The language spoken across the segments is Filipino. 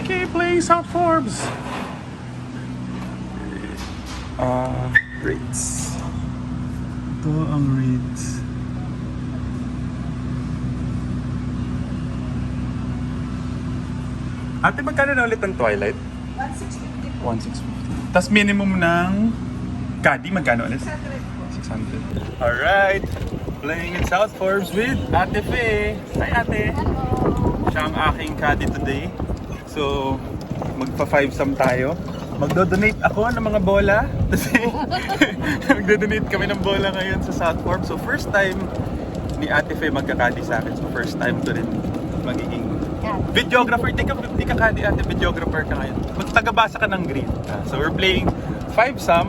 Okay, playing South Forbes. Rates. Ito ang rates. Ate, magkano na ulit ang Twilight? 1,650 po. 1,650. Tapos minimum ng caddy, magkano ulit? 600. Alright. Playing in South Forbes with Ate Fe. Hi Ate. Siya ang aking caddy today. So, magpa 5-sum tayo. Magdo-donate ako ng mga bola. Kasi magdo-donate kami ng bola ngayon sa South Forbes. So, first time ni Ate Fe magka-caddy sa akin. So, first time to rin magiging videographer. Di ka caddy Ate, videographer ka ngayon. Magtagabasa ka ng green. So, we're playing 5-sum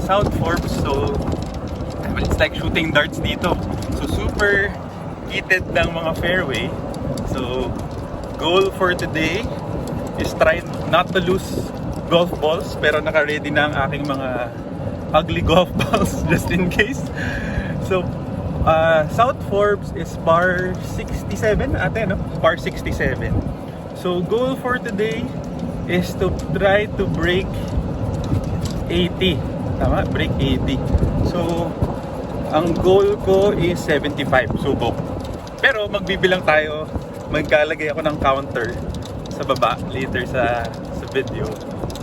South Forbes. So, it's like shooting darts dito. So, super heated ng mga fairway. So, goal for today is try not to lose golf balls, pero naka-ready na ang aking mga ugly golf balls just in case. So, South Forbes is par 67 ate, no? Par 67. So, goal for today is to try to break 80. Tama? Break 80. So, ang goal ko is 75. Subok. Pero magbibilang tayo. Magkalagay ako ng counter sa baba later sa video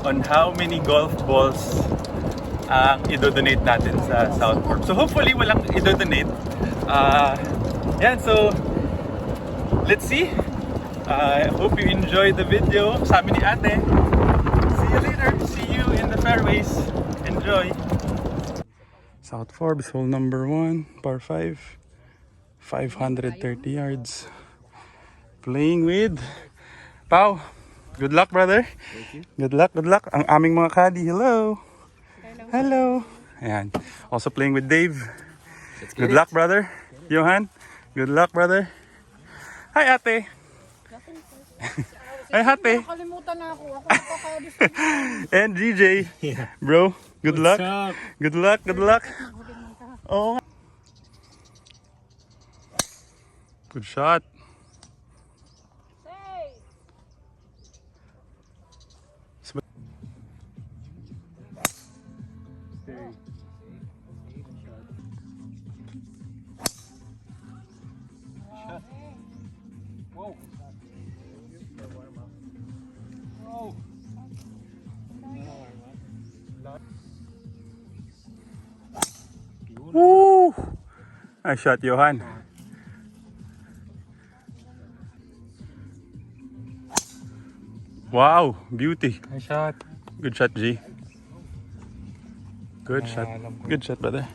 on how many golf balls ang idodonate natin sa South Forbes. So hopefully walang idodonate. Yan, so let's see. I hope you enjoy the video. Sabi ni ate, see you later. See you in the fairways. Enjoy. South Forbes, hole number 1, par 5, 530 yards. Playing with Pau. Good luck, brother. Thank you. Good luck, good luck. Ang aming mga caddy, hello. Hello. Ayan. Also playing with Dave. Good luck, brother. Johan, good luck, brother. Hi, ate. Hi, ate. Nakalimutan na ako. Ako nakakadis. And GJ. Bro, good luck. up? Good luck, good luck. Oh. Good shot. Woo! Nice shot, Johan. Wow, beauty. Nice shot. Good shot, G. Good shot. Good shot, brother.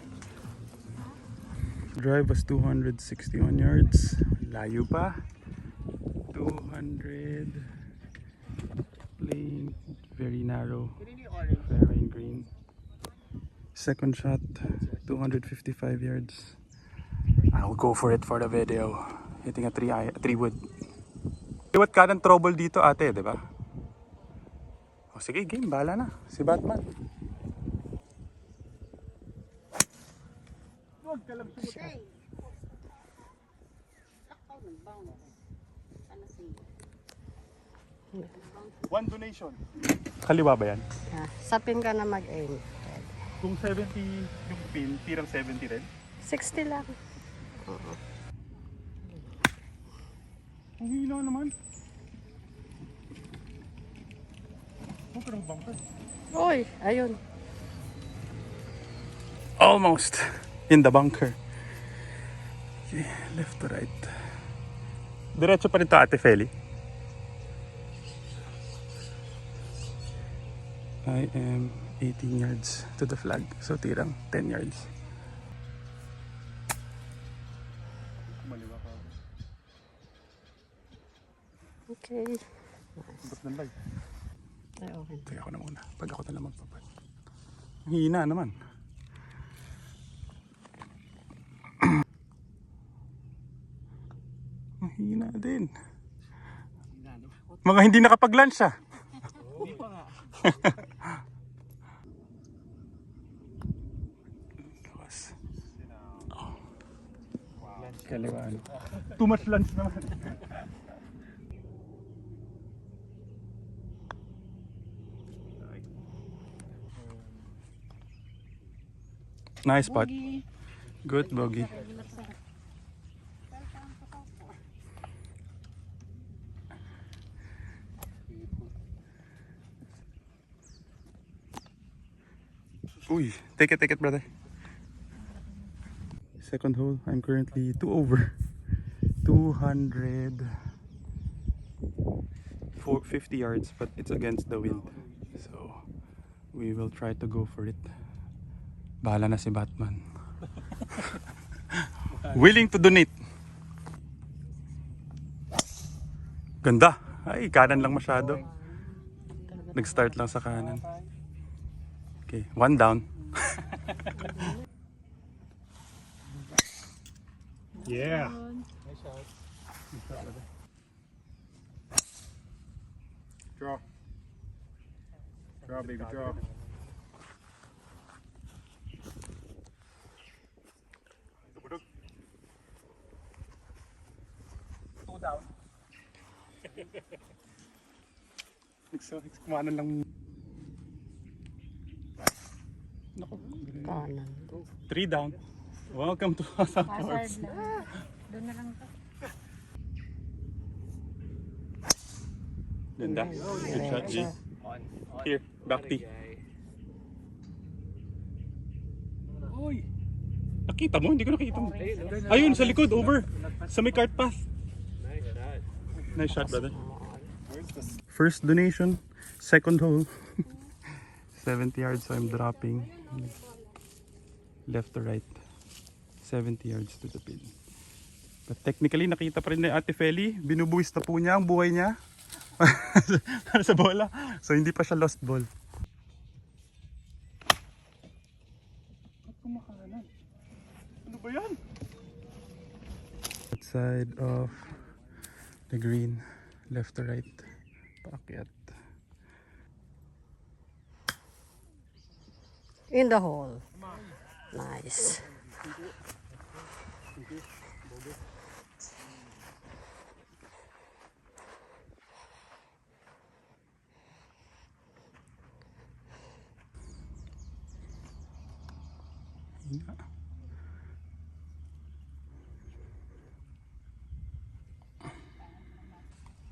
Drive was 261 yards. Layo pa. 200. Playing very narrow. Very green. Second shot, 255 yards. I'll go for it for the video. Hitting a 3 wood. Iwat ka ng trouble dito ate, di ba? O sige, game. Bahala na. Si Batman. Huwag ka lang sumutay. One donation. Kaliwa ba yan? Sa pin ka na mag-aim. Kung 70 yung pin, tirang 70 rin? 60 lang. Ang hina naman. Huwag ka ng bunker. Uy, ayun. Almost in the bunker. Okay, left to right. Diretso pa rin to ate Feli. I am 18 yards to the flag. So tirang 10 yards. Kumaliwa ka. Okay. Ba't ng light? Ay, okay. Kaya ako na muna. Pag ako na lang magpapad. Ang hina naman. Ang hina din. Mga hindi nakapag-lunch ah. Hindi pa nga. Kaliwaan. Too much lunch naman. Nice putt. Good bogey. Uy, take it, brother. Second hole, I'm currently 2 over. 250 yards, but it's against the wind. So, we will try to go for it. Bahala na si Batman. Willing to donate. Ganda. Ay, kanan lang masyado. Nag-start lang sa kanan. Okay, 1 down. Yeah. Draw. Draw, baby, draw. Two down. Kumanan lang. Naku. Kanan. 3 down. Welcome to Hazard Course. Doon na lang to. Ganda. Good shot, G. Here, back tee. Oy! Nakita mo? Hindi ko nakita mo. Ayun, sa likod, over. Sa may cart path. Nice shot, brother. First donation, second hole. 70 yards, so I'm dropping left to right. 70 yards to the pin. But technically, nakita pa rin ni Ate Feli. Binubuwis na po niya ang buhay niya. Para sa bola. So, hindi pa siya lost ball. Ba't kumakanan? Ano ba yan? Outside of the green. Left to right. Paakyat. In the hole. Nice.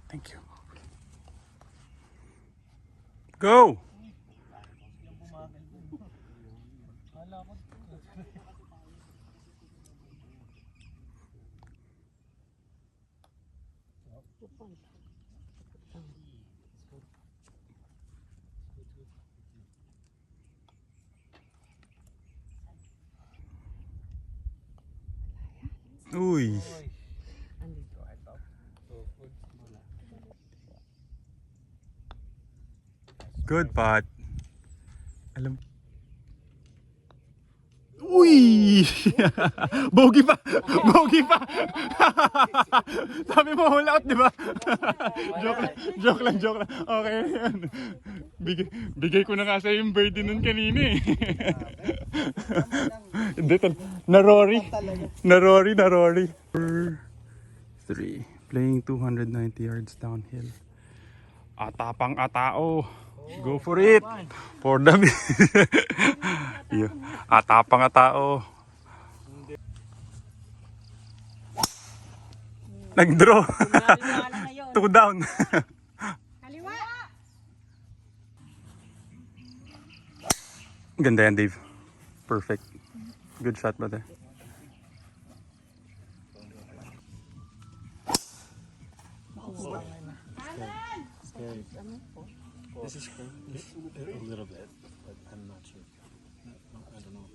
Thank you. Go! Uy! Good putt. Alam. Uy! Bogey pa! Bogey pa! Sabi mo whole out, di ba? Joke lang. Okay. Bigay ko na nga sa yung birdie nun kanina eh. Narori. 3. Playing 290 yards downhill. Atapang atao. Go for it. For the yeah. Atapang atao. Nag-draw. 2 down. Kaliwa! Ganda yan, Dave. Perfect. Good shot, brother. This is a little bit, but I'm not sure. I don't know.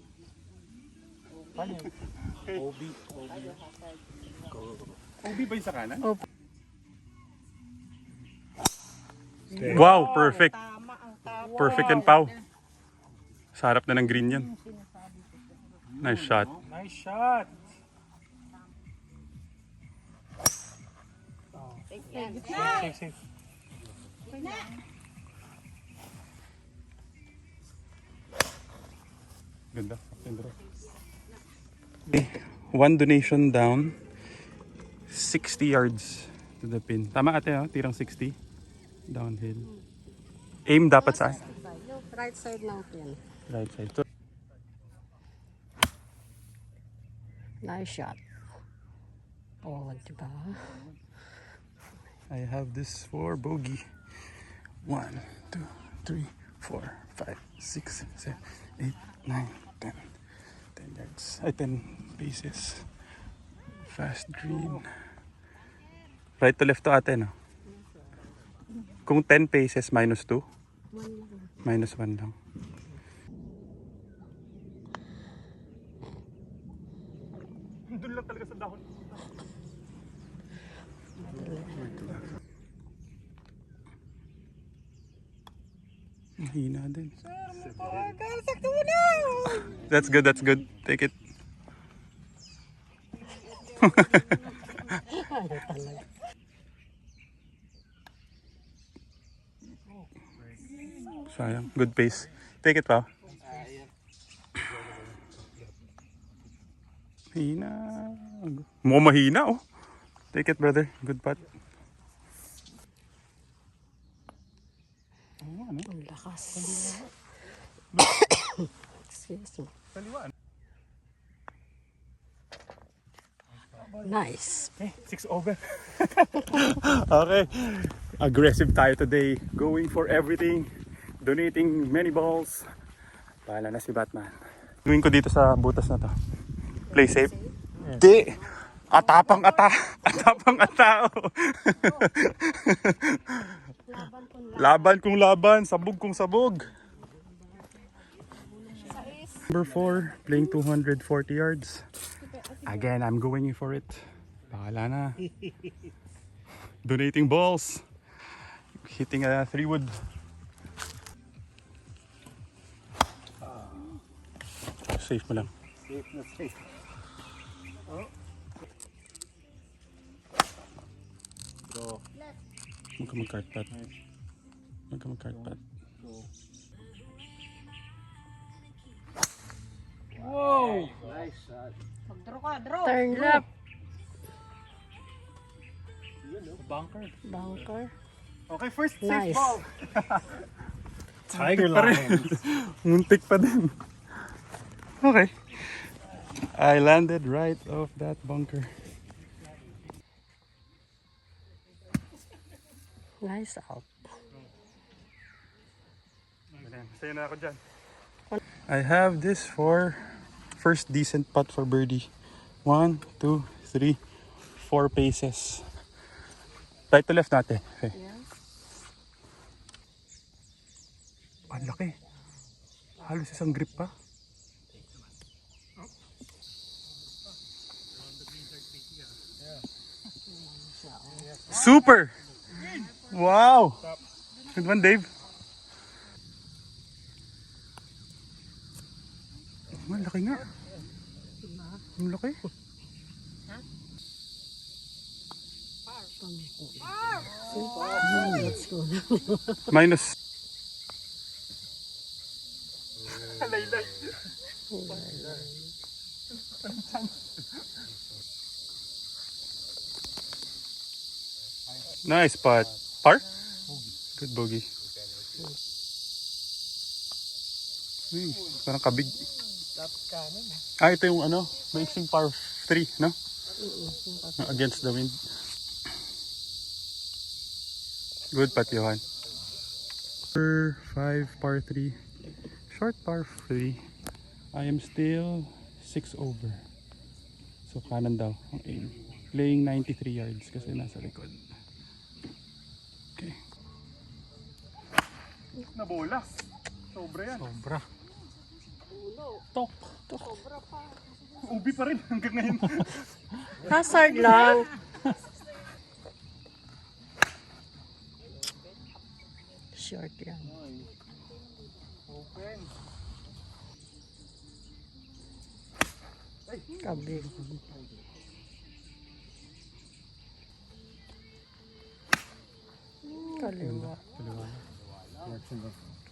Obi. Obi ba yung sa kanan? Opo. Wow, perfect. Tama ang tawa. Perfect and pow. Sa harap na ng green yan. Nice shot. Nice shot. Safe. Ganda. Okay. 1 donation down. 60 yards to the pin. Tama ate, oh? Tirang 60. Downhill. Aim dapat saan? Yung right side ng pin. Right side. Nice shot. Oh, diba? I have this for bogey. 1, 2, 3, 4, 5, 6, 7, 8, 9, 10. 10 yards. Ay, 10 paces. Fast green. Right to left to ate, no? Kung 10 paces, minus 2? Minus 1 lang. Doon lang talaga sa dahon. Mahina din. That's good, that's good. Take it. Sayang. Good pace. Take it, pa. Mahina. Mukhang mahina, oh. Take it, brother. Good putt. Ang lakas. Excuse me. Nice. Okay, 6 over. Okay. Aggressive tayo today. Going for everything. Donating many balls. Bahala na si Batman. Gawin ko dito sa butas na to. Play safe? Di! Atapang atao. Laban kung laban, sabog kung sabog. Number 4, playing 240 yards. Again, I'm going in for it. Bahala na. Donating balls. Hitting a 3-wood. Safe mo lang. Safe na safe. Oh. Go. Huwag ka mag-cart pat. Huwag ka mag-cart pat. Whoa! Nice shot. Mag-draw ka, draw. Turn left. Bunker. Bunker. Okay, first Nice. safe ball. Tiger Pa rin. Lions. Muntik pa din. Okay. I landed right off that bunker. Nice out. Sa'yo na ako dyan. I have this for first decent putt for birdie. 1, 2, 3, 4 paces. Right to left natin. Okay. Yeah. Ang laki. Halos isang grip pa. Super! Wow! Good one, Dave. Ang laki nga. Ang laki. Let's go. Minus. Nice putt. Par? Good bogey. Uy, parang kabig. Ah, ito yung ano, mixing par 3, no? Against the wind. Good putt, Johan. Par 5, par 3. Short par 3. I am still 6 over. So kanan daw ang aim. Playing 93 yards kasi nasa likod. Okay. Nabola. Sobra yan. Sobra. Tok. Ubi pa rin hanggang ngayon. Hazard lang. Short yan. Open. Kabig. Kaliwa. Kaliwa.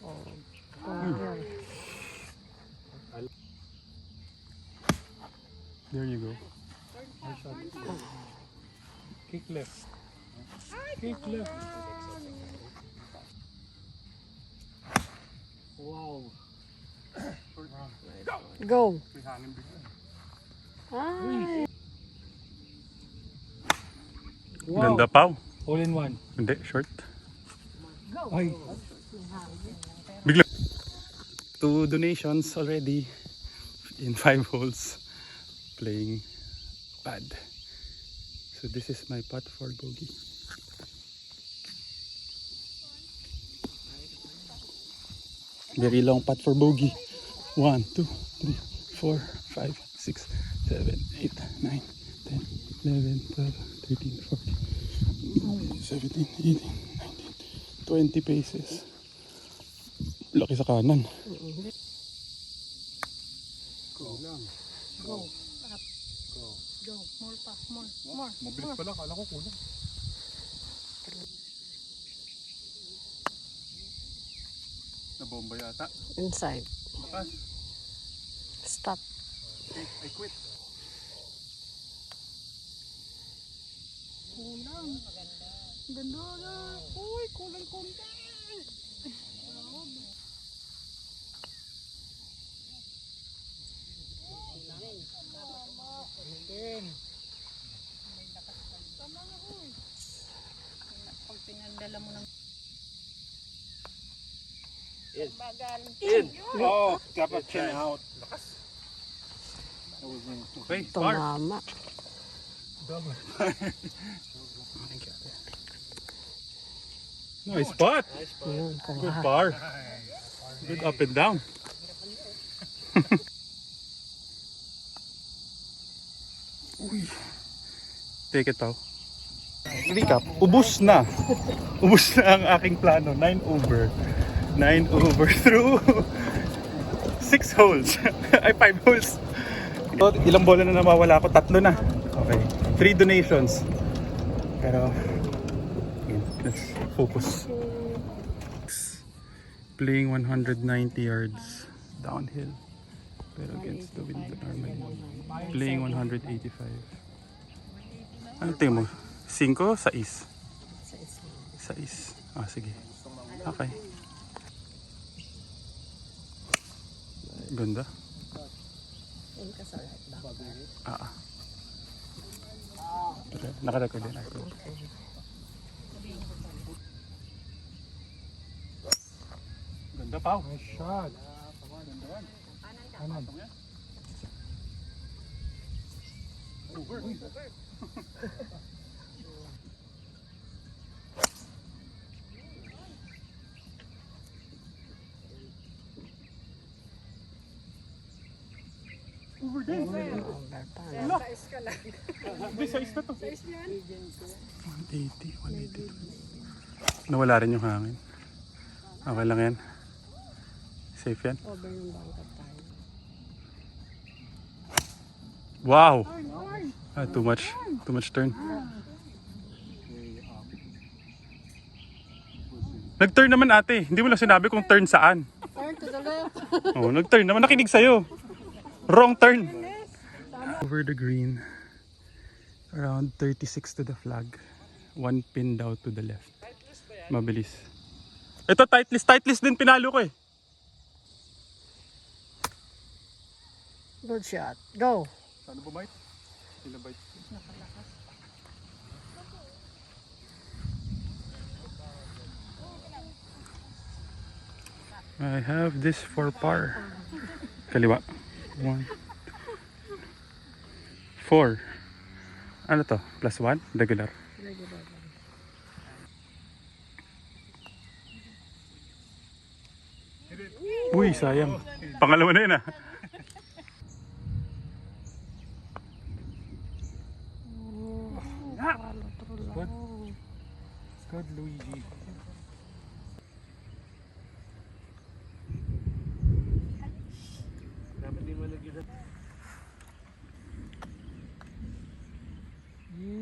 Oh. Yan. There you go. Kick left. Kick left. Wow. Go. May hangin bigla. Ay. Ganda pa. All in one. Hindi, short. Ay. Bigla. 2 donations already in 5 holes playing pad. So this is my putt for bogey. Very long putt for bogey. 1, 2, 3, 4, 5, 6, 7, 8, 9, 10, 11, 12, 13, 14, 17, 18, 19, 20 paces. Laki sa kanan. Go. Up. Go. More pa. More. Mabilis pala, kala ko kulang. Nabomba yata. Inside. Bakas. Stop. I quit. Kulang. Ganda na. Uy, kulang konti. Pag pinagdala mo ng bagal. Oh, dapat chin out. Okay, par. Tumama. Nice putt. Yun, Good kuha. par. Good up and down. Uy. Take it out. Recap, ubus na. Ubus na ang aking plano. 9 over. 9 over through 6 holes. Ay, 5 holes. So, ilang bola na nawawala ako? 3 na. Okay. 3 donations. Pero, yun, let's focus. Playing 190 yards downhill. Pero against the wind normally. Playing 185. Ano tingin mo? 5? 6? 6. Ah, sige. Okay. Ganda. Yun ka sa right back. Ah. Okay. Naka-record din ako. Ganda pa. Nice shot. Kanan. Over. Over din. Over pa. Size ka lang. Hindi, size na to. Size yan. 180. Nawala rin yung hangin. Okay lang yan. Safe yan. Over yung bangka tayo. Wow! Ah, too much. Too much turn. Nag-turn naman ate. Hindi mo lang sinabi kung turn saan. Turn to the left. Oh, nag-turn naman. Nakinig sa'yo. Wrong turn. Over the green. Around 36 to the flag. 1 pin down to the left. Mabilis. Ito tight list. Tight list din pinalo ko eh. Good shot. Go. Ano ba bite? Sila bite. I have this for par. Kaliwa. 1, 4. Ano to? Plus 1? Regular. Uy, sayang. Pangalawa na yun ah. Good. Good, Luigi. Dapat di mo lagi na.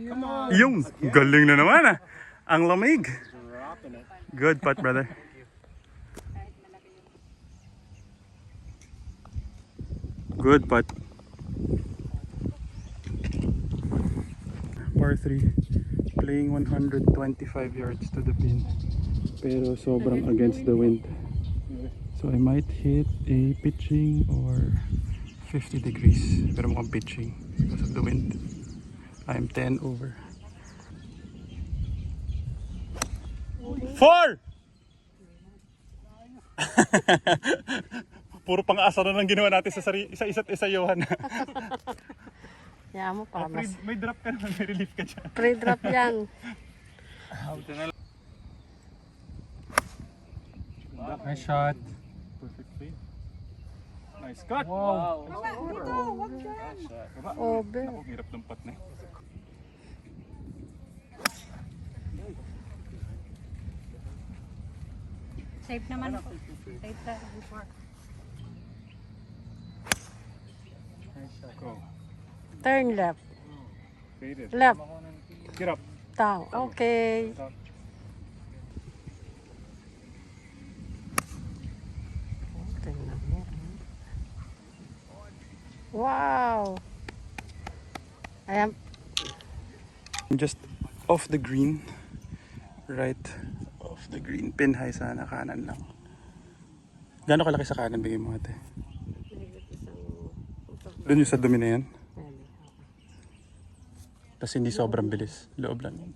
Come on. Yung, galing na naman ah. Ang lamig. Dropping it. Good putt, brother. Good putt. Par 3. Playing 125 yards to the pin. Pero sobrang against the wind. So I might hit a pitching or 50 degrees. Pero mukhang pitching. because of the wind. I'm 10 over. 4! Puro pang-asa na lang ginawa natin sa isa't isa, Johan. Kaya mo para mas May drop ka naman, may relief ka dyan. pre-drop yan. Nice shot. Perfect play. Nice cut! Wow. Over. Ako, hirap ng putt na. Safe naman ako. Safe tayo before. Go. Turn left. Faded. Left. Get up. Down. Okay. Tingnan mo. Wow. Ayan. Just off the green. Right off the green. Pin high sana, kanan lang. Gano'ng kalaki sa kanan bigay mo ate? Doon yung sa dumi na yan. Tapos hindi sobrang bilis. Loob lang yun.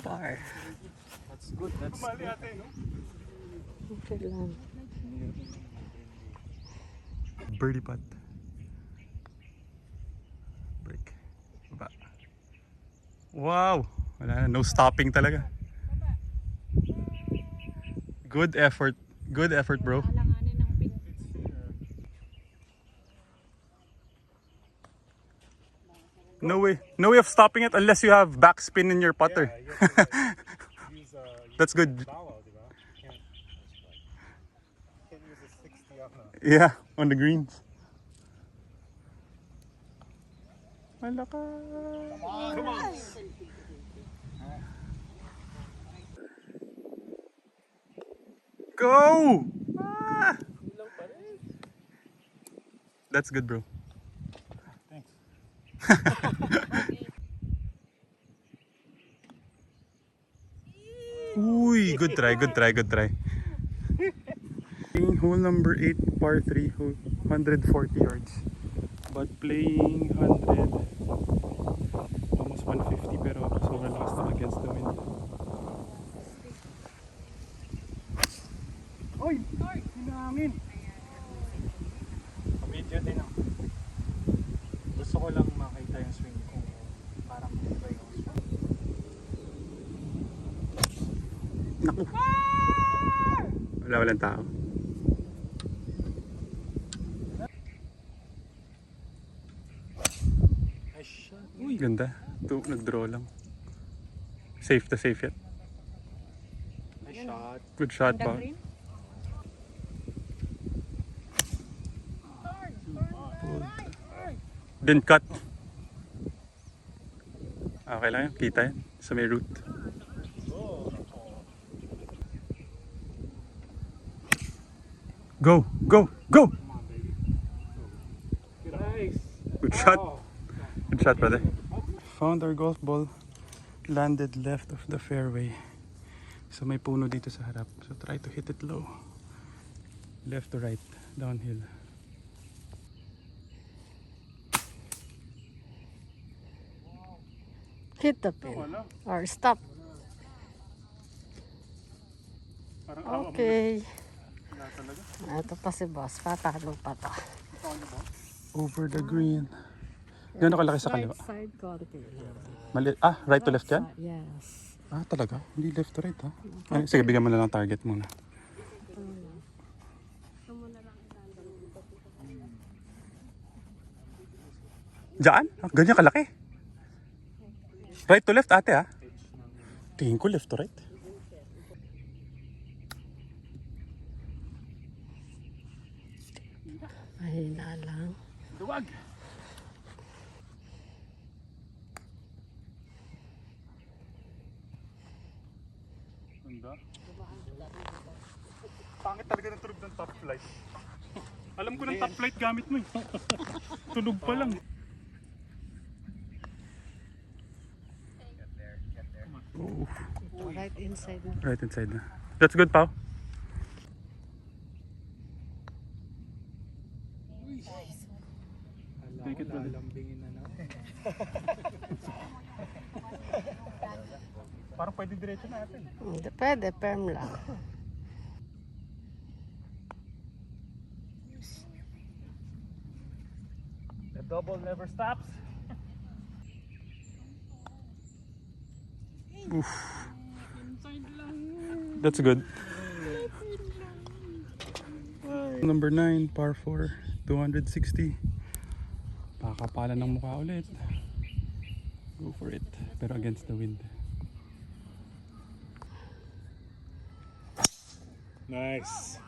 Par. That's good. That's good. Okay lang. Birdie putt. Break. Baba. Wow! Wala na. No stopping talaga. Good effort. Good effort, bro. Alanganin ng pin. No way. No way of stopping it unless you have backspin in your putter. Use That's good. bow out, diba? Can't use a 60 up now. Yeah, on the greens. Malaka. Come on. Go! Ah! That's good, bro. Thanks. Uy, good try, good try, good try. Hole number 8, par 3, 140 yards. But playing 100, almost 150, pero sobrang lakas na against the wind. Oy! Hinangin! Video din ako. Gusto ko lang makita yung swing kung parang iba yung swing. Naku! Walang tao. Nice shot. Uy, ganda. Nag-draw lang. Safe to safe yet. Nice shot. Good shot, The pa. green. Didn't cut. Okay lang yun. Kita yan. Sa may root. Go! Go! Go! Nice. Good shot. Oh. Good shot, brother. Found our golf ball. Landed left of the fairway. So may puno dito sa harap. So try to hit it low. Left to right. Downhill. Hit the pin. Or stop. Okay. Ito pa si boss. Patalo pa to. Over the green. Gano'n kalaki sa kaliwa? Right side konti. Mali right to left yan? Yes. Talaga? Hindi left to right ha? Sige, bigyan mo na lang target muna. Diyan? Ganyan kalaki? Right to left ate ha? Tingin ko left to right. Mahina lang. Duwag! Ganda. Pangit talaga ng tunog ng top flight. Alam ko ng top flight gamit mo eh. Tunog pa lang. Oh, Right inside na. right inside na. That's good, Pao. Parang pwede diretso natin. Hindi pwede, firm lang. The double never stops. That's good. Number 9, par 4, 260. Pakakapalan ng mukha ulit. Go for it. Pero against the wind. Nice.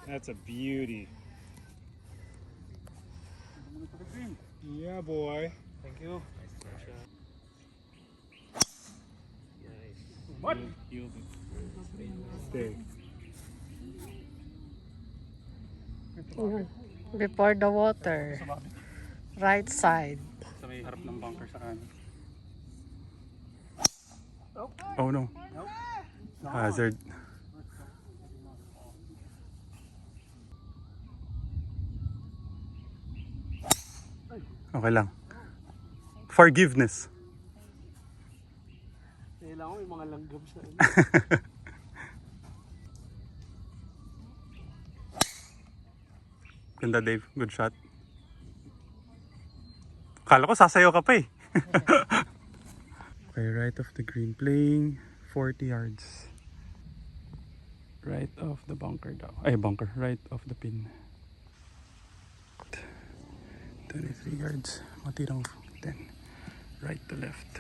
That's a beauty. Yeah, boy. Thank you. What? Stay. Before the water. Right side. Sa may harap ng bunker sa kanan. Oh no. Hazard. Okay lang. Forgiveness. Kailangan may mga langgam sa Ganda, Dave. Good shot. Kala ko sasayaw ka pa eh. Okay, right of the green. Playing 40 yards. Right of the bunker daw. Ay, bunker. Right of the pin. 23 yards. Matirang 10. Right to left.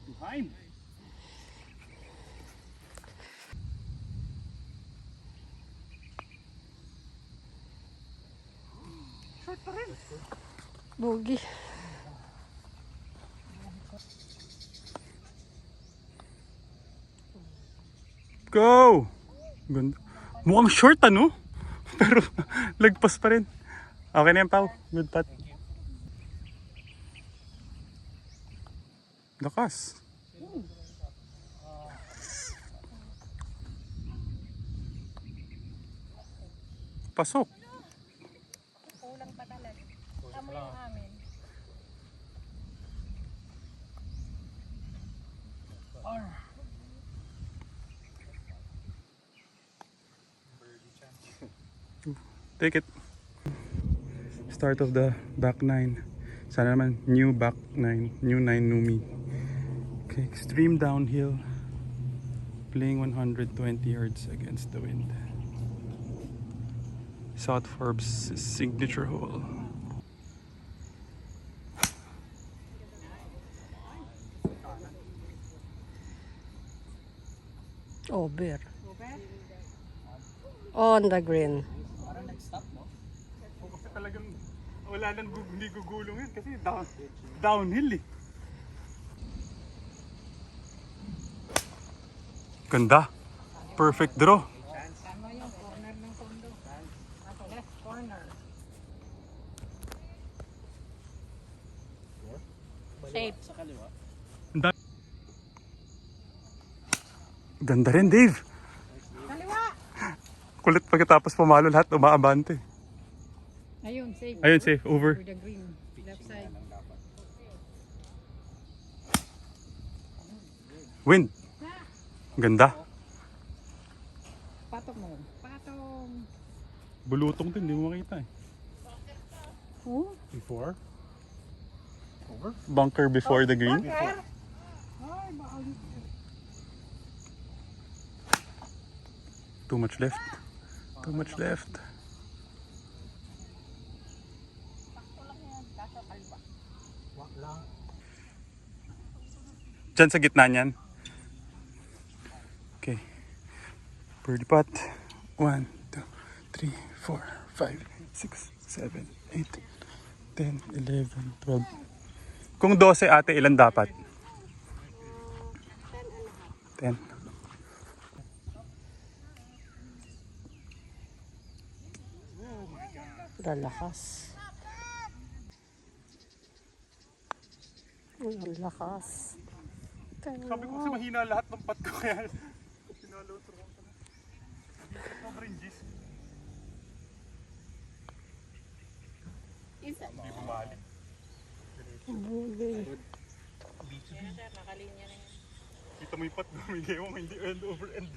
Behind. Bogey. Go! Ganda. Mukhang short ano? Pero lagpas pa rin. Okay na yan, Pao. Good putt. Lakas. Pasok. Kulang pa talaga. Tama yung amin. Take it. Start of the back 9. Sana naman new back 9. New 9 Numi. Okay, extreme downhill. Playing 120 yards against the wind. South Forbes signature hole. Over. On the green. Kasi talagang wala nang hindi gugulong yan kasi downhill eh. Ganda. Perfect draw. Tama yung corner ng kondo. Left corner. Safe. Sa kaliwa. Ganda rin, Dave. Kaliwa! Kulit pagkatapos pumalo lahat, umaabante. Ayun, safe. Ayun, safe. Over. Over the green. Left side. Wind. Ganda. Patok mo. Patong. Bulutong din, hindi mo makita eh. Oh? Before. Over. Bunker before the green. Bunker? Ay, baka. Too much left. Too much left. Diyan sa gitna niyan. Okay. Birdie putt. 1, 2, 3, 4, 5, 6, 7, 8, 10, 11, 12. Kung 12 ate, ilan dapat? 10. Lalakas. Ang lakas. Sabi ko kasi mahina lahat ng putt ko kaya sinalo through ko na. Sobrang G's. Kita mo yung pat, bumigay mo, hindi end over end.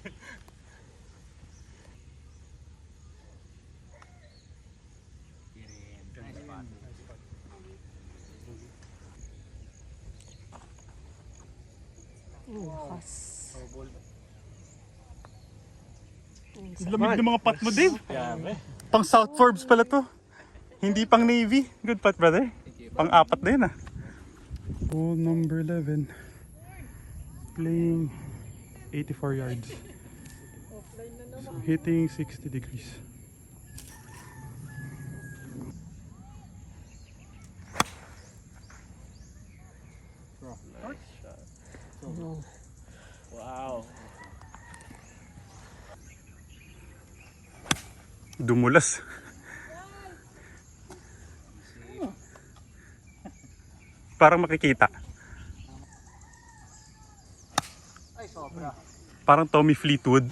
Lakas. Lamig ng mga pat mo, Dave. Yeah, Pang South Forbes pala to. Hindi pang Navy. Good pat, brother. Pang apat na yun, ah. Hole number 11. Playing 84 yards. So, hitting 60 degrees. Wow. Dumulas. Parang makikita. Ay, sobra. Parang Tommy Fleetwood.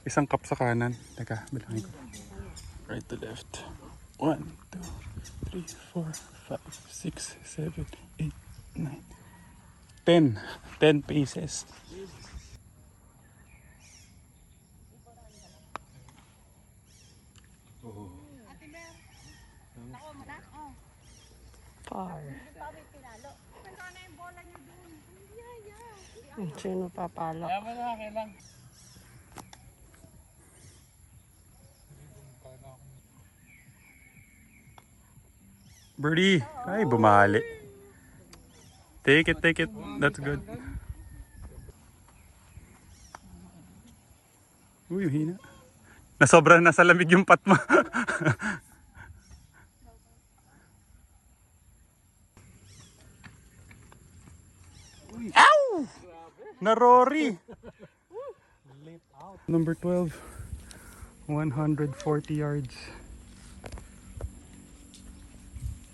Isang cup sa kanan. Teka, bilangin ko. Right to left. 1, 2, 3, 4, 5, 6, 7, 8, 9, 10. 10 paces. Par. Sino papalo? Kaya mo na, kailang. Birdie. Ay, bumali. Take it, take it. That's good. Uy, hina. Nasobrang nasa lamig yung pat mo. Ow! Na Rory. Number 12. 140 yards.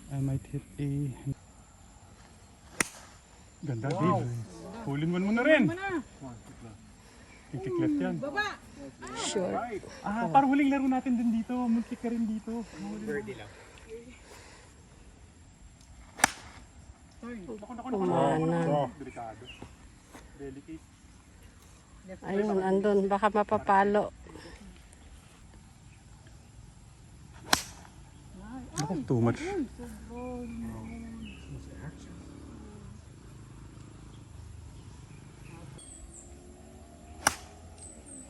I might hit a... Ganda, wow. Dave. Hulin mo na rin. Kick left yan. Sure. Ah, parang huling laro natin din dito. Muntik ka rin dito. Birdie lang. Kumanan. Delikado. Delicate. Ayun, andun. Baka mapapalo. Too much.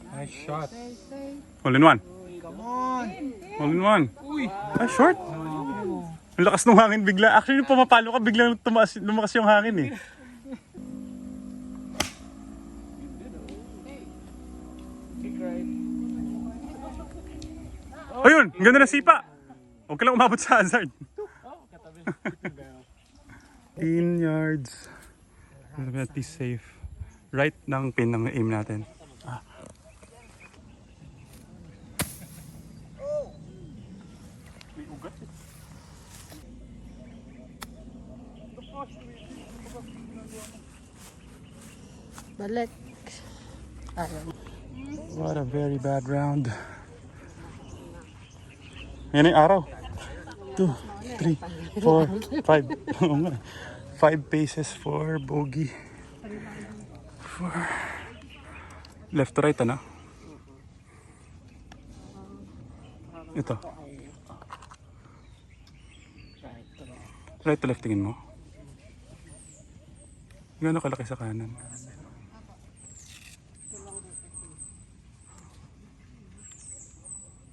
Nice shot. All in one. Come on. All in one. Ay, short. Ang lakas ng hangin bigla. Actually, nung pumapalo ka, biglang lumakas yung hangin eh. Ayun! Ang ganda na sipa! Huwag ka lang umabot sa hazard. 10 yards. At least safe. Right ng pin ng aim natin. Ah. May ugat eh. Balik. Ayun. What a very bad round. Yan yung araw. 2, 3, 4, 5. Oo nga. 5 paces for bogey. 4. Left to right, ano? Ito. Right to left tingin mo. Gano'n kalaki sa kanan?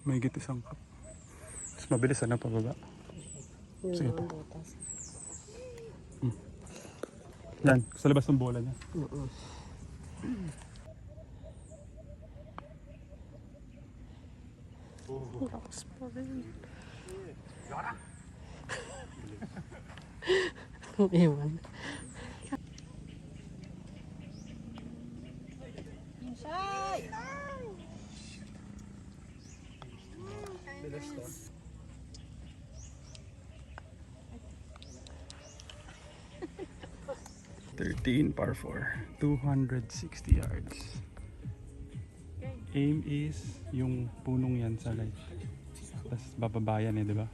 May higit isang cup. Mas mabilis na pababa. Sige pa. Yan, sa labas ng bola niya. Lakas pa rin. Iwan. Bilis to. 13 par 4, 260 yards. Aim is yung punong yan sa right. Tapos bababa yan di ba?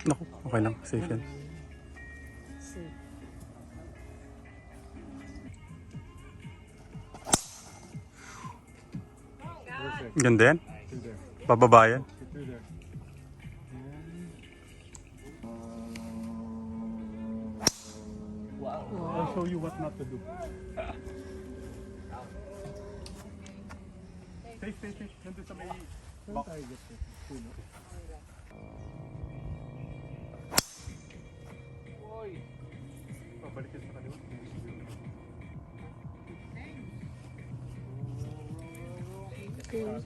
Naku, okay lang. Safe yan. See. Ganda yan. Through there. Bababa yan. Get through there. I'll show you what not to do. Safe, safe, safe. Nandun sa may Saan tayo get there? Puno. Pabalik yan sa kaliwa.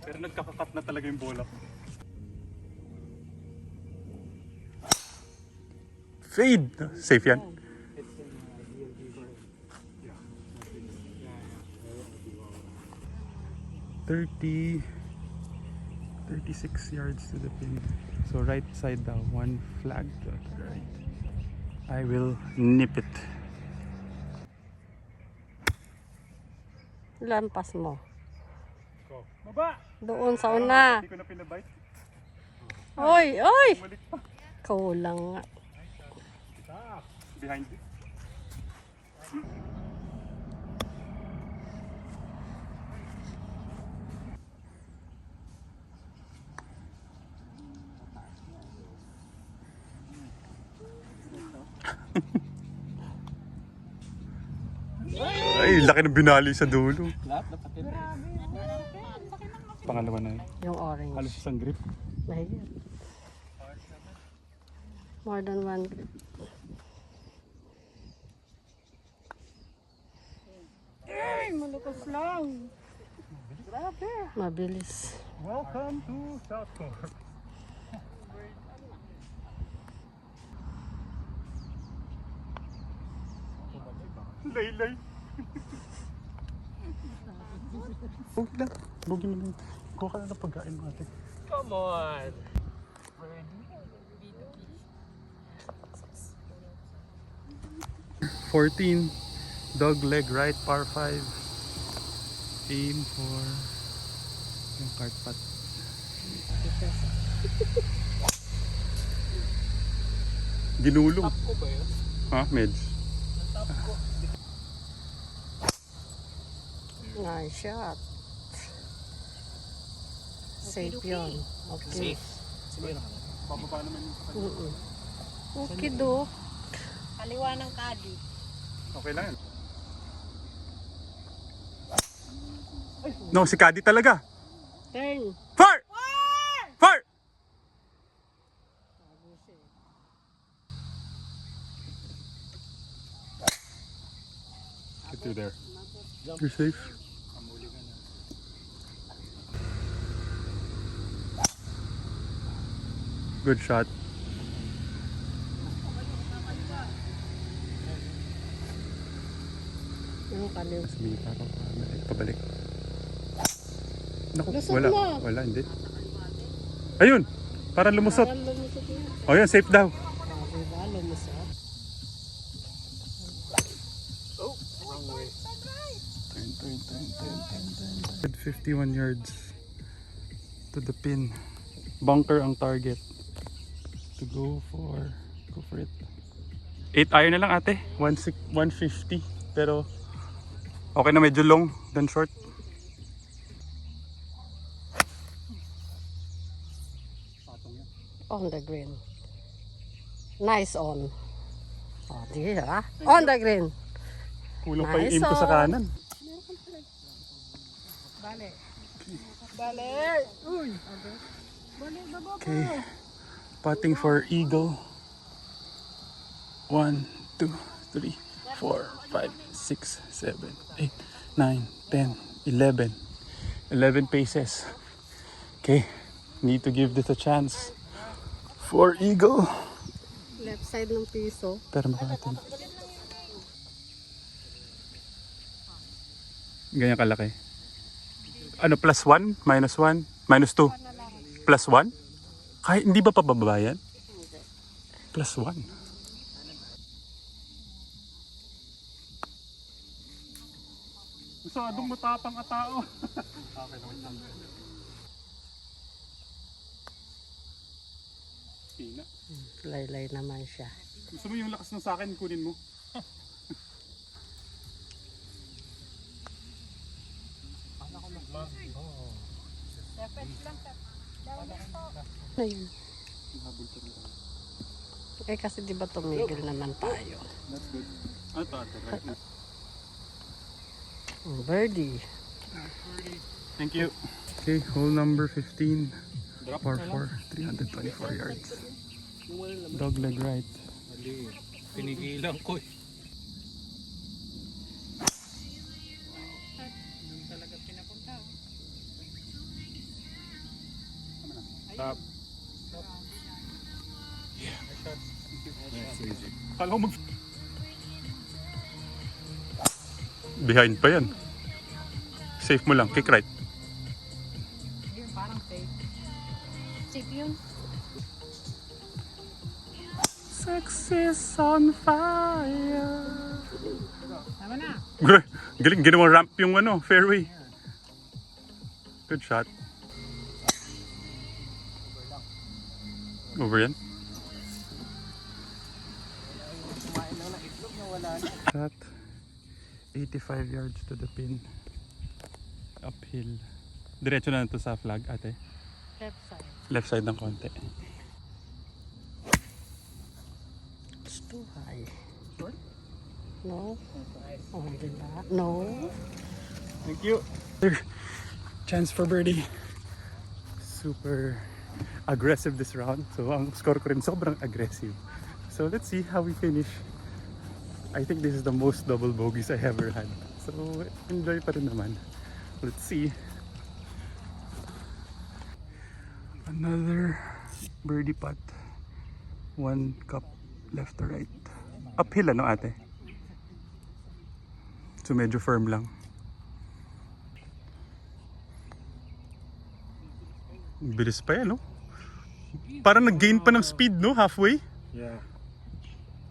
Pero nagkakakat na talaga yung bola ko. Fade! Safe yan. $36 yards to the pin. So right side daw, one flag to the right. I will nip it. Lampas mo. Go. Baba! Doon sa una. Hindi ko na pinabite. Oy, oy! Bumalik pa. Kulang nga. Behind you. Ay, laki ng binali sa dulo. Pangalawa na yun. Yung orange. Halos isang grip. Mahigit. More than one grip. Ay, malakas lang. Grabe. Mabilis. Welcome to South Corp. Laylay. Huwag lang. Bugi mo lang. Kuha ka na ng pagkain mo ate. Come on! 14 dog leg right par 5. Aim for yung cart path. Ginulong. Top ko ba yun? Ha? Meds. Top ko. Nice shot. Safe yun. Okay. Sinira ka na. Pababa naman yung Okay do. Kaliwa ng kadi. okay lang yan. No, si Caddy talaga. Turn. Far! Far! Get through there. You're safe. Good shot. Yung kaliw. Sumita ko. Pabalik. Naku, Lusot wala. mo. Wala, hindi. Ayun! Parang lumusot. Parang lumusot na. O yan, safe daw. Diba? Lumusot. Oh, wrong way. Turn. 51 yards to the pin. Bunker ang target. To go for it. 8 iron na lang ate. 150. Pero okay na, medyo long than short. On the green. Nice on. Oh, di ba? On the green. Kulang pa yung Nice aim ko sa on. kanan. Bale. Bale. Uy. Bale, baba. Okay. Putting for eagle. 1, 2, 3, 4, 5, 6, 7, 8, 9, 10, 11. 11 paces. Okay. Need to give this a chance. For eagle. Left side ng piso. Pero makakatin. Ganyan kalaki. Ano, plus 1? Minus 1? Minus 2? Plus 1? Kahit hindi ba pababa yan? Plus 1. Masyadong matapang ka tao. Ina. Laylay naman siya. Gusto mo yung lakas ng sa akin, kunin mo. Ayun. Eh kasi di ba tumigil naman tayo? That's good. Ano to ate? Right na. Birdie. Thank you. Okay, hole number 15. Par 4, 324 yards. Dog leg right. Pinigilan ko eh. Stop. Kala ko mag... Behind pa yan. Safe mo lang, kick right. Yun, parang safe. Safe yun. Success on fire. Tama na. Galing, ginawang ramp yung ano, fairway. Good shot. Over yan. Shot. 85 yards to the pin. Uphill. Diretso na to sa flag, ate. Left side. Left side ng konti. It's too high. No? Oh, diba? No? Thank you. Chance for birdie. Super aggressive this round. So ang score ko rin sobrang aggressive. So let's see how we finish. I think this is the most double bogeys I ever had. So enjoy pa rin naman. Let's see. Another birdie putt. 1 cup left to right. Uphill ano ate? So medyo firm lang. Bilis pa yan, no? Parang nag-gain pa ng speed, no? Halfway. Yeah.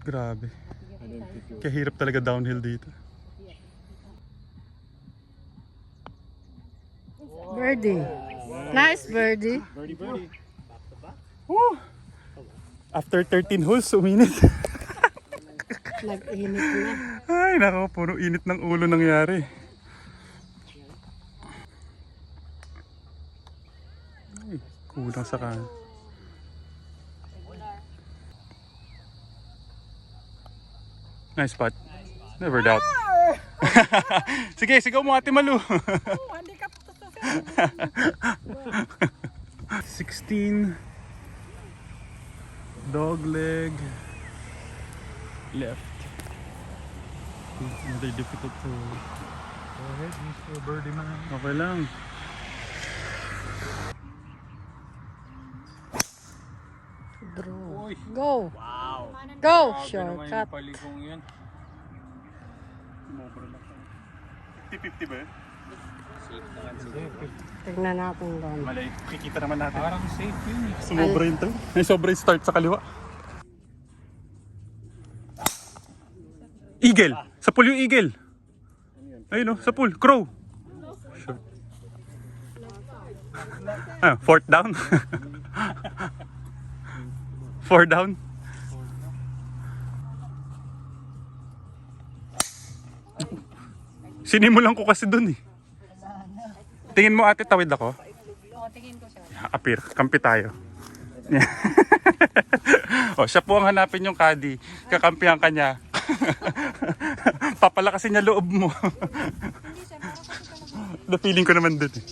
Grabe. I didn't think it Kaya hirap talaga downhill dito. Birdie. Nice birdie. birdie birdie. Woo! After 13 holes, uminit. Nag-init na. Ay, nako, puro init ng ulo nangyari. Ay, kulang sa kanan. Nice spot. Never doubt. Sige, sigaw mo Ate Malu. 16. Dog leg. Left. Another difficult to... Go ahead, Mr. Birdie man. Okay lang. Draw. Go. Wow. Go. Shortcut. Paligong yan. 50-50 ba yun? Tignan natin doon. Malay, kikita naman natin. Parang safe yun eh. Sumobra yun to. May sobra yung start sa kaliwa. Eagle! Sa pool yung eagle. Ayun o, sa pool. Crow. Sure. Ah, 4th down. 4 down. Sinimulan ko kasi dun eh. Tingin mo ate, tawid ako? Oo, tingin ko siya. Apir, kampi tayo. O, siya po ang hanapin yung caddy. Kakampihan ka niya. Papalakasin niya loob mo. Na-feeling ko naman dun eh.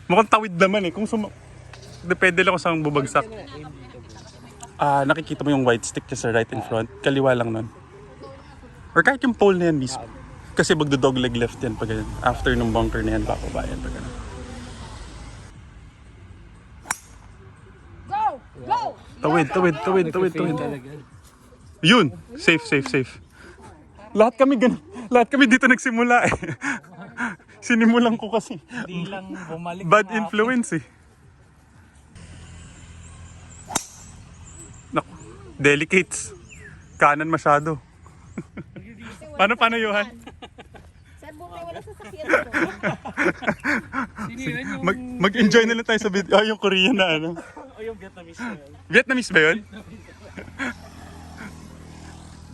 Mukhang tawid naman eh. Kung depende lang kung saan bubagsak. Nakikita mo yung white stick niya sa right in front. Kaliwa lang nun. Or kahit yung pole na yan mismo. Kasi magdo-dog leg left yan pag ganyan. After nung bunker na yan, bababa yan pag ganyan. Go! Go! Tawid. Yun! Safe. Lahat kami dito nagsimula eh. Sinimulan ko kasi. Hindi lang bumalik. Bad influence eh. Naku, delicates. Kanan masyado. Paano Johan? Sir, buti wala sasakyan ko. Sino yun yung... Mag-enjoy na lang tayo sa video. Ah, yung Korean na ano. O yung Vietnamese na yun. Vietnamese ba yun?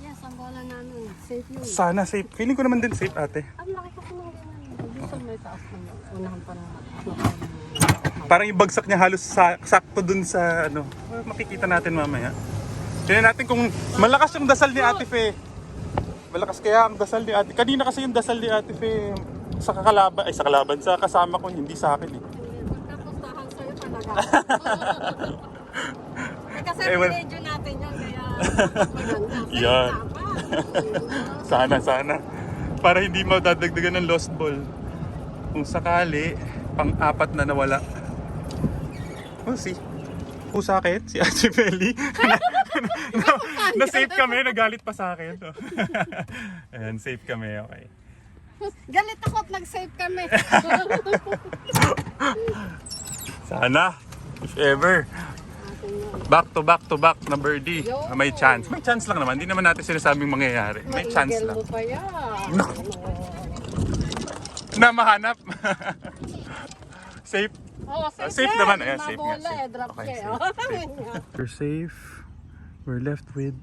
Yes, ang bola namin. Safe yun. Sana safe. Feeling ko naman din safe, ate. Ang laki ko ng ganyan. Dito may taas naman. Unahan pa na. Parang yung bagsak niya halos sakto dun sa ano. Makikita natin mamaya. Tingnan natin kung malakas yung dasal ni Ate Fe. Malakas kaya ang dasal ni Ate. Kanina kasi yung dasal ni Ate Fe sa kakalaban, sa kasama ko, hindi sa akin eh. Pagkapustahan sa'yo talaga. Kasi Well, medyo natin yun, kaya maganda. Yan. Sana. Para hindi madadagdagan ng lost ball. Kung sakali, pang-apat na nawala. We'll see. Po sa akin, si Ate Feli. Na-save kami, nagalit pa sa akin. Ayan, safe kami, okay. Galit ako at nag-save kami. Sana, if ever. Back to back na birdie. May chance. May chance lang naman. Hindi naman natin sinasabing mangyayari. May chance lang. Mo pa yan. Na mahanap. Safe. Oh, Safe yan. naman. Ayan, safe nga. Mabola Safe. drop Okay, kayo. We're safe. We're left with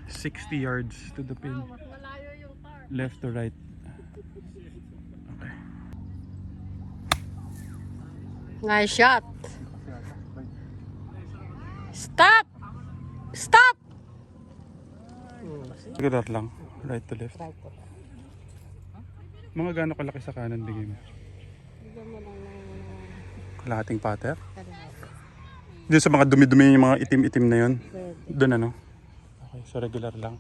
60 yards to the pin. Mas malayo yung tar. Left to right. Okay. Nice shot. Stop! Stop! Regular lang. Right to left. Right po. Mga gaano kalaki sa kanan bigay mo? Bigyan mo lang ng Kalahating patter? kalahati. Doon sa mga dumi-dumi yung mga itim-itim na yun. Pwede. Doon ano? Okay, so regular lang.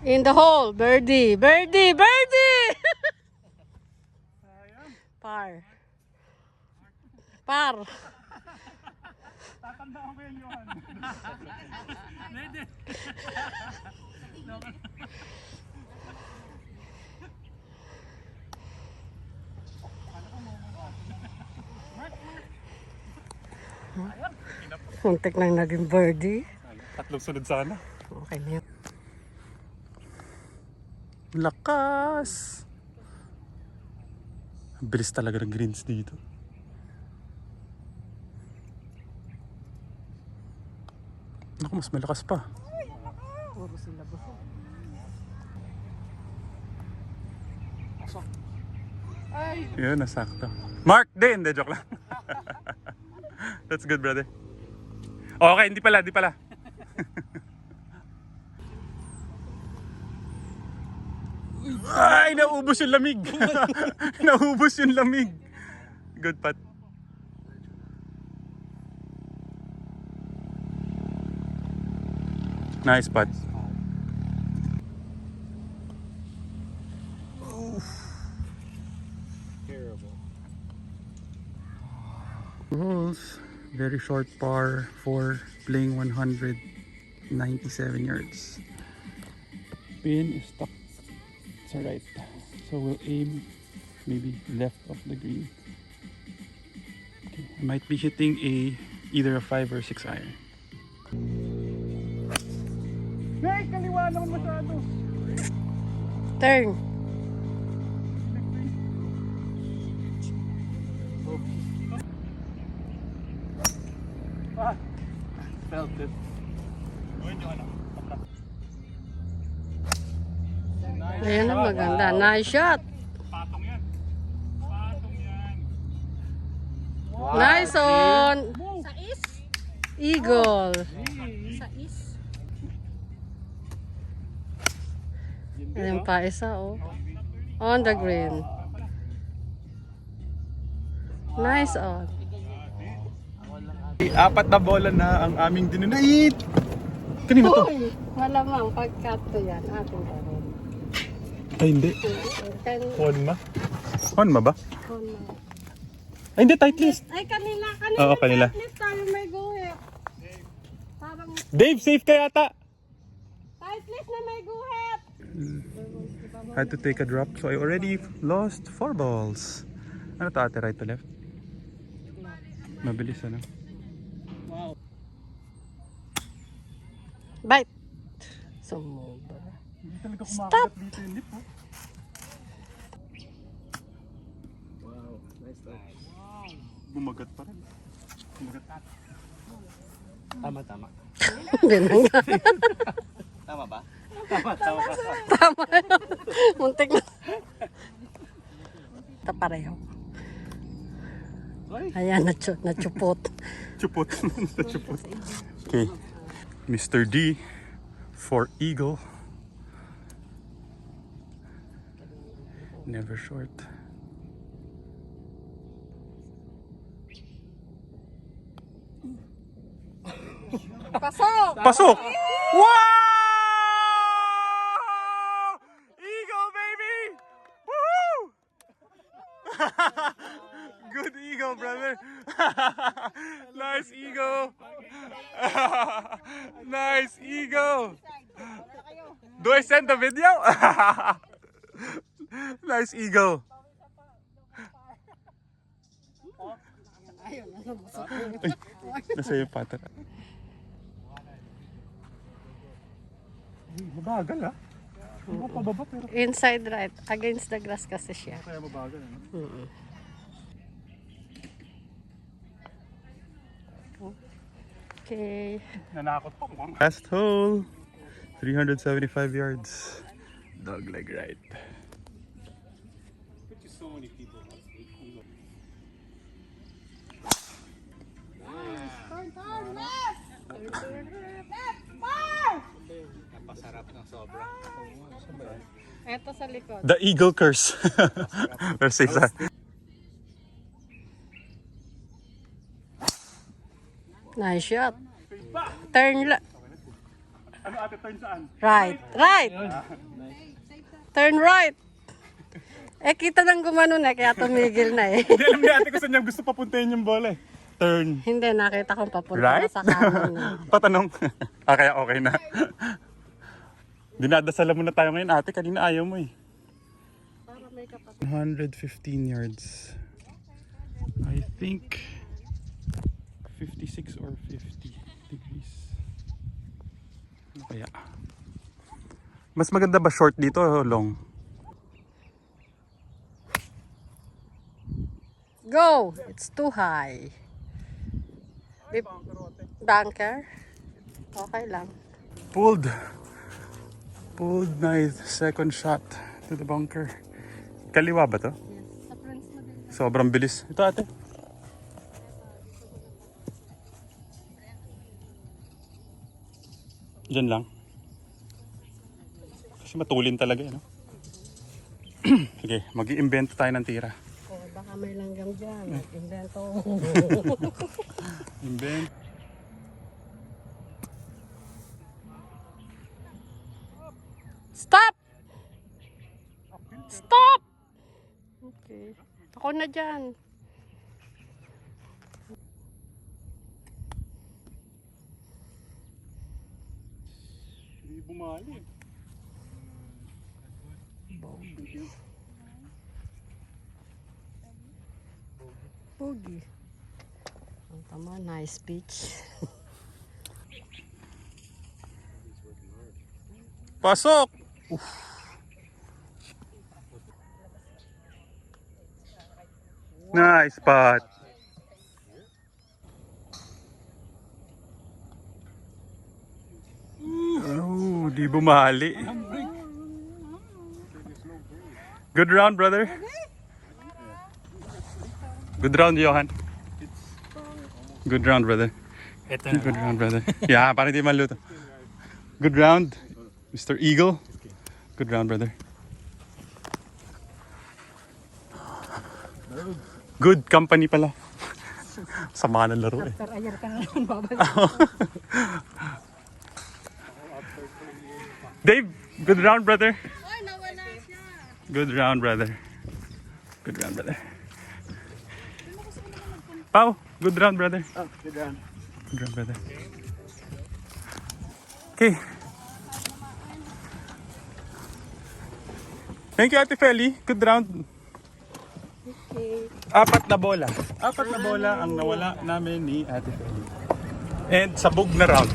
In the hole, birdie, birdie, birdie! Par. Par. Tatandaan ko yan, Johan. Muntik lang naging birdie. Tatlong sunod sana. Okay na yun. Lakas! Ang bilis talaga ng greens dito. Naku, mas malakas pa. Puro sila buso. Yun, nasakto. Mark din! Hindi, joke lang. That's good, brother. Okay, hindi pala. Ay, naubos yung lamig. Naubos yung lamig. Good putt. Nice putt. Terrible. Holes. Very short par 4, playing 197 yards. Pin is stuck. It's alright. So we'll aim maybe left of the green. Okay. I might be hitting either a 5 or 6 iron. Hey, kaliwa naman masyado. Turn. Felt it. Ayan ang maganda. Nice shot. Patong yan. Patong yan. Nice on. Sa is? Eagle. Sa is? Ayan pa isa oh. On the green. Nice on. Apat na bola na ang aming dinunait. Kanina to? Uy! Malamang pagkat to yan. Ating gawin. Ay, hindi. Honma? Honma ba? Honma. Ay, hindi. Tight list. Ay, kanila. Oo, kanila. At least tayo may guhit. Parang Dave, safe ka yata. tight list na may guhit. Had to take a drop. So I already lost 4 balls. Ano to ate? Right to left? Mabilis ano? Bite. Sumubra. Hindi talaga kumakagat dito yung lip, oh. Wow, nice touch. Bumagat pa rin. Bumagat pa. Tama, tama. Ganun nga. Tama ba? Tama, tama. Tama. Muntik na. Ito pareho. Ayan, nachupot. Chupot. Chupot. Okay. Mr. D for Eagle. Never short. Pasok! Pasok! Wow! Eagle, baby! Woohoo! Good eagle, brother. Nice eagle. Nice eagle. Do I send the video? Nice eagle. Ayun, ano, busok. Nasa iyo pata. Mabagal ah. Pababa pero Inside right, against the grass kasi siya. kaya mabagal. Ano? Okay. Nanakot po. Last hole. 375 yards. Dog leg right. So many people. Napasarap ng sobra. Ito sa likod. The eagle curse. Verse isa. Nice shot. Turn Ano ate turn saan? right. Right. Turn right. Eh, kita nang gumano na, kaya tumigil na eh. Hindi alam ni ate kung saan niya gusto papuntahin yung bola eh. Turn. Hindi, nakita kong papunta Right? na sa kanan niya. Patanong. Kaya okay na. Dinadasalan mo na tayo ngayon ate. Kanina ayaw mo eh. Para may kapatid. 115 yards. I think 56 or 50 degrees. Ano kaya? Mas maganda ba short dito o long? Go! It's too high. Bunker? Okay lang. Pulled. Pulled nice second shot to the bunker. Kaliwa ba to? Sa friends mo din. Sobrang bilis. Ito ate. Diyan lang. Kasi matulin talaga eh, no? Sige, mag-i-invento tayo ng tira. Oh, baka may langgam dyan. Invento. Invent. Stop! Stop! Okay. Ako na dyan. Hindi bumali. Boogie. Ang tama, nice pitch. Pasok! Oof. Nice spot. Oh, di bumali. Good round, brother. Good round, Johan. Good round, brother. Good round, brother. Yeah, parang di maluto. Good round, Mr. Eagle. Good round, brother. Good company pala. Sama ng laro eh. After a year ka na lang babalik. Dave, good round, brother. Ay, nawala siya. Good round, brother. Good round, brother. Pao, good round, brother. Oh, good round. Good round, brother. Okay. Thank you, Ate Feli. Good round. Okay. Apat na bola. Apat na bola ang nawala namin ni Ate Feli. And sabog na round.